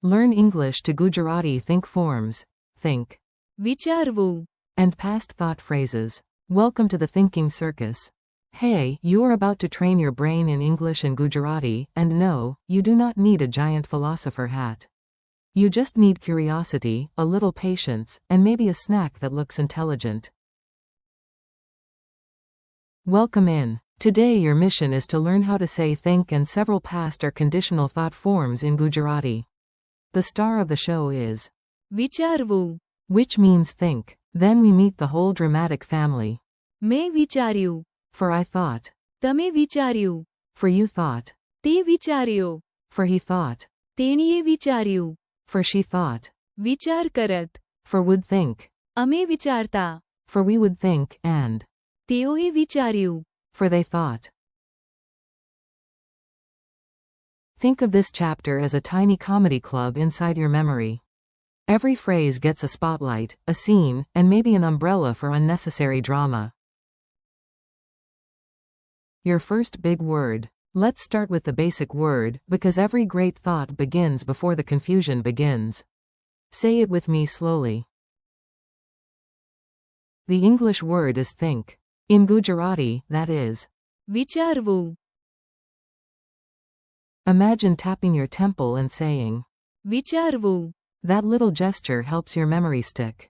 Learn English to Gujarati think forms. Think. વિચારવું. And past thought phrases. Welcome to the thinking circus. Hey, you are about to train your brain in English and Gujarati, and no, you do not need a giant philosopher hat. You just need curiosity, a little patience, and maybe a snack that looks intelligent. Welcome in. Today your mission is to learn how to say think and several past or conditional thought forms in Gujarati. The star of the show is વિચારવું. which means think. Then we meet the whole dramatic family. મેં વિચાર્યું. For I thought. તમે વિચાર્યું. For you thought. તે વિચાર્યો. For he thought. તેણીએ વિચાર્યું. For she thought. વિચાર કરત. For would think. અમે વિચારતા. For we would think, and. તેઓએ વિચાર્યું. For they thought. Think of this chapter as a tiny comedy club inside your memory. Every phrase gets a spotlight, a scene, and maybe an umbrella for unnecessary drama. Your first big word. Let's start with the basic word, because every great thought begins before the confusion begins. Say it with me slowly. The English word is think. In Gujarati, that is. વિચારવું. Imagine tapping your temple and saying. વિચારવું. That little gesture helps your memory stick.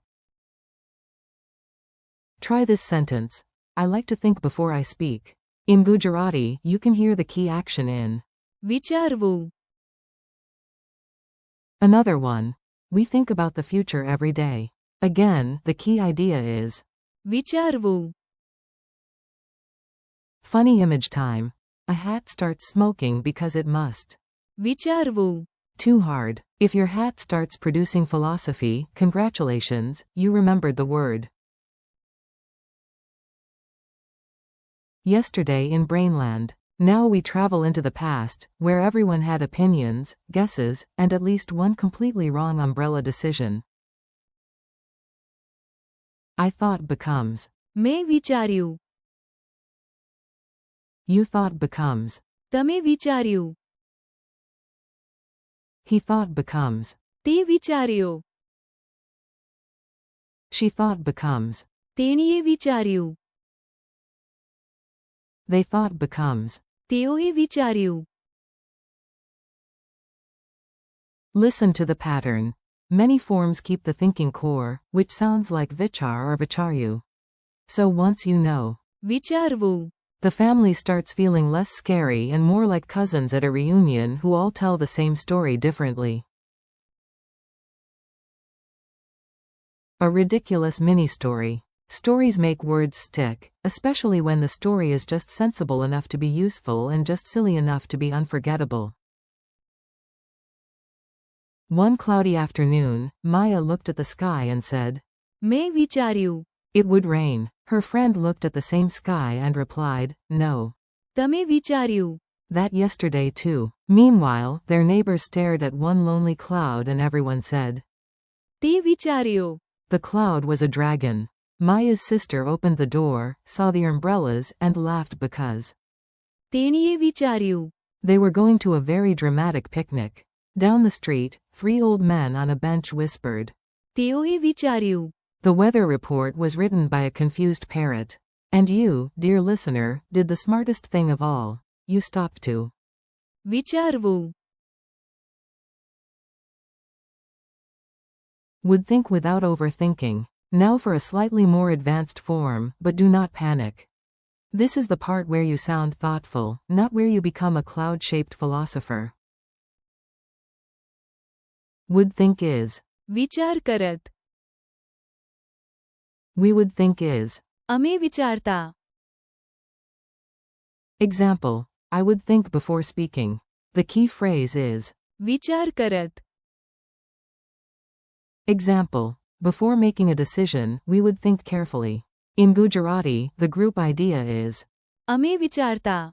Try this sentence. I like to think before I speak. In Gujarati, you can hear the key action in. વિચારવું. Another one. We think about the future every day. Again, the key idea is. વિચારવું. Funny image time. A hat starts smoking because it must. વિચારવું. Too hard. If your hat starts producing philosophy, congratulations, you remembered the word. Yesterday in Brainland. Now we travel into the past, where everyone had opinions, guesses, and at least one completely wrong umbrella decision. I thought becomes. મેં વિચાર્યું. You thought becomes. તમે વિચાર્યું. He thought becomes. તે વિચાર્યો. She thought becomes. તેણીએ વિચાર્યું. They thought becomes. તેઓએ વિચાર્યું. Listen to the pattern. Many forms keep the thinking core, which sounds like vichar or vicharyu. So once you know. વિચારવું. The family starts feeling less scary and more like cousins at a reunion who all tell the same story differently. A ridiculous mini-story. Stories make words stick, especially when the story is just sensible enough to be useful and just silly enough to be unforgettable. One cloudy afternoon, Maya looked at the sky and said. મેં વિચાર્યું. It would rain. Her friend looked at the same sky and replied, no. તમે વિચાર્યું. That yesterday too. Meanwhile, their neighbors stared at one lonely cloud and everyone said. તે વિચાર્યો. The cloud was a dragon. Maya's sister opened the door, saw the umbrellas, and laughed because. તેણીએ વિચાર્યું. They were going to a very dramatic picnic. Down the street, 3 old men on a bench whispered. તેઓએ વિચાર્યું. The weather report was written by a confused parrot. And you, dear listener, did the smartest thing of all. You stopped to. વિચારવું. Would think without overthinking. Now for a slightly more advanced form, but do not panic. This is the part where you sound thoughtful, not where you become a cloud-shaped philosopher. Would think is. વિચાર કરત. We would think is. અમે વિચારતા. Example. I would think before speaking. The key phrase is. વિચાર કરત. Example. Before making a decision, we would think carefully. In Gujarati, the group idea is. અમે વિચારતા.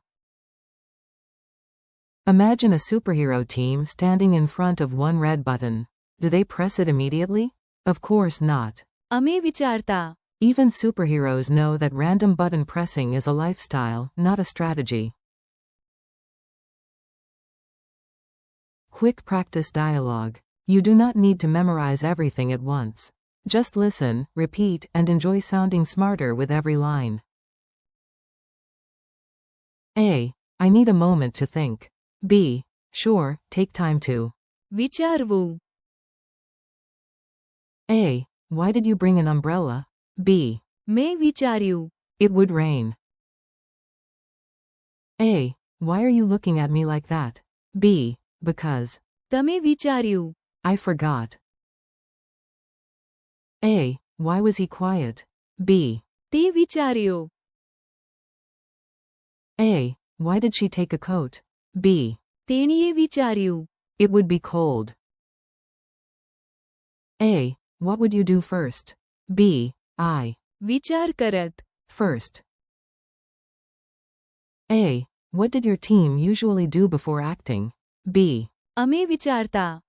Imagine a superhero team standing in front of one red button. Do they press it immediately? Of course not. અમે વિચારતા. Even superheroes know that random button pressing is a lifestyle, not a strategy. Quick practice dialogue. You do not need to memorize everything at once. Just listen, repeat, and enjoy sounding smarter with every line. A. I need a moment to think. B. Sure, take time to. વિચારવું. A. Why did you bring an umbrella? B. મેં વિચાર્યું. It would rain. A. Why are you looking at me like that? B. Because. તમે વિચાર્યું. I forgot. A. Why was he quiet? B. તે વિચાર્યો. A. Why did she take a coat? B. તેણીએ વિચાર્યું. It would be cold. A. What would you do first? B. I. વિચાર કરત. First. A. What did your team usually do before acting? B. અમે વિચારતા.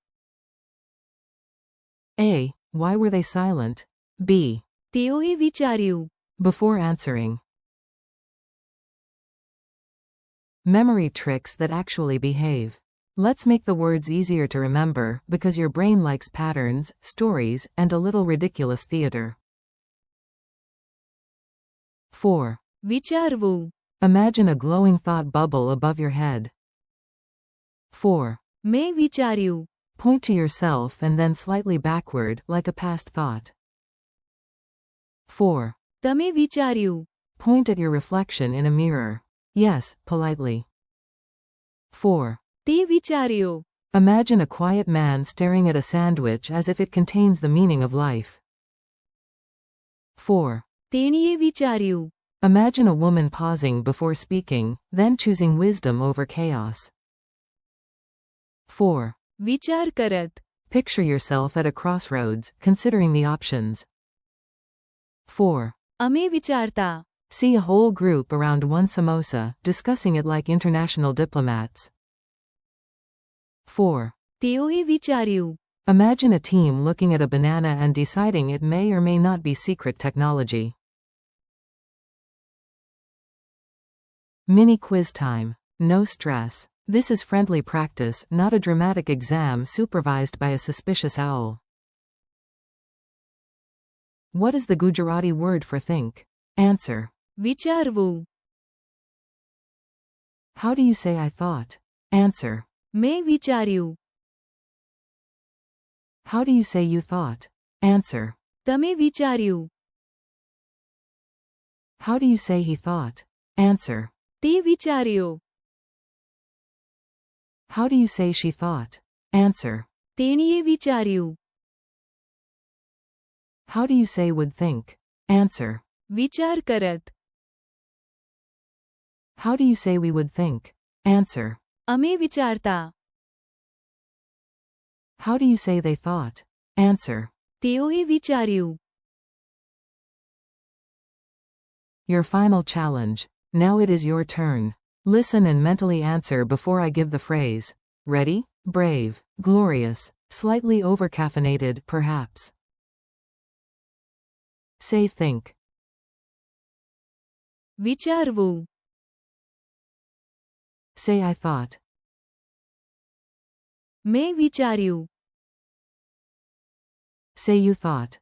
A. Why were they silent? B. તેઓએ વિચાર્યું. Before answering. Memory tricks that actually behave. Let's make the words easier to remember, because your brain likes patterns, stories, and a little ridiculous theater. 4. વિચારવું. Imagine a glowing thought bubble above your head. 4. મેં વિચાર્યું. Point to yourself and then slightly backward, like a past thought. 4. તમે વિચાર્યું. Point at your reflection in a mirror. Yes, politely. 4. તે વિચાર્યો. Imagine a quiet man staring at a sandwich as if it contains the meaning of life. 4. તેણીએ વિચાર્યું. Imagine a woman pausing before speaking, then choosing wisdom over chaos. 4. વિચાર કરત. Picture yourself at a crossroads, considering the options. 4. અમે વિચારતા. See a whole group around one samosa, discussing it like international diplomats. 4. તેઓએ વિચાર્યું. Imagine a team looking at a banana and deciding it may or may not be secret technology. Mini quiz time. No stress. This is friendly practice, not a dramatic exam supervised by a suspicious owl. What is the Gujarati word for think? Answer. વિચારવું. How do you say I thought? Answer. મેં વિચાર્યું. How do you say you thought? Answer. તમે વિચાર્યું. How do you say he thought? Answer. તે વિચાર્યો. How do you say she thought? Answer. તેણીએ વિચાર્યું. How do you say would think? Answer. વિચાર કરત. How do you say we would think? Answer. અમે વિચારતા. How do you say they thought? Answer. તેઓએ વિચાર્યું. Your final challenge. Now it is your turn. Listen and mentally answer before I give the phrase. Ready? Brave. Glorious. Slightly overcaffeinated, perhaps. Say think. વિચારવું. Say I thought. મેં વિચાર્યું. Say you thought.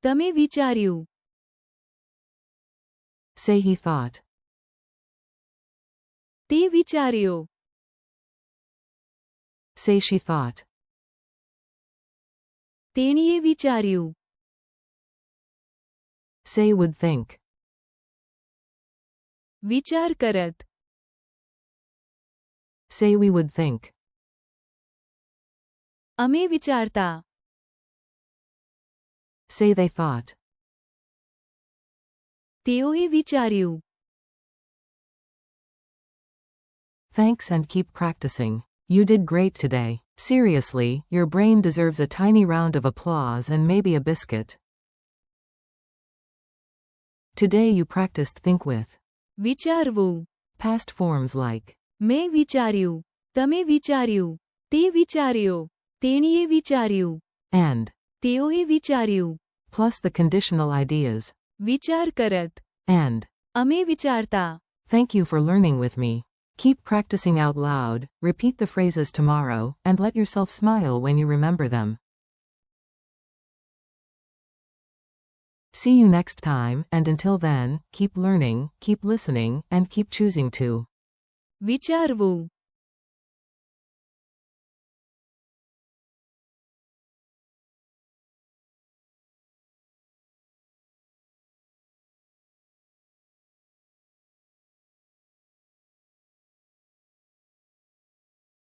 તમે વિચાર્યું. Say he thought. તે વિચાર્યો. Say she thought. તેણીએ વિચાર્યું. Say would think. વિચાર કરત. Say we would think. અમે વિચારતા. Say they thought. તેઓએ વિચાર્યું. Thanks and keep practicing. You did great today. Seriously, your brain deserves a tiny round of applause and maybe a biscuit. Today you practiced think with. વિચારવું. Past forms like. મેં વિચાર્યું. તમે વિચાર્યું. તે વિચાર્યો. તેણીએ વિચાર્યું. And. તેઓએ વિચાર્યું. Plus the conditional ideas. વિચાર કરત. And. અમે વિચારતા. Thank you for learning with me. Keep practicing out loud, repeat the phrases tomorrow, and let yourself smile when you remember them. See you next time, and until then, keep learning, keep listening, and keep choosing to. વિચારવું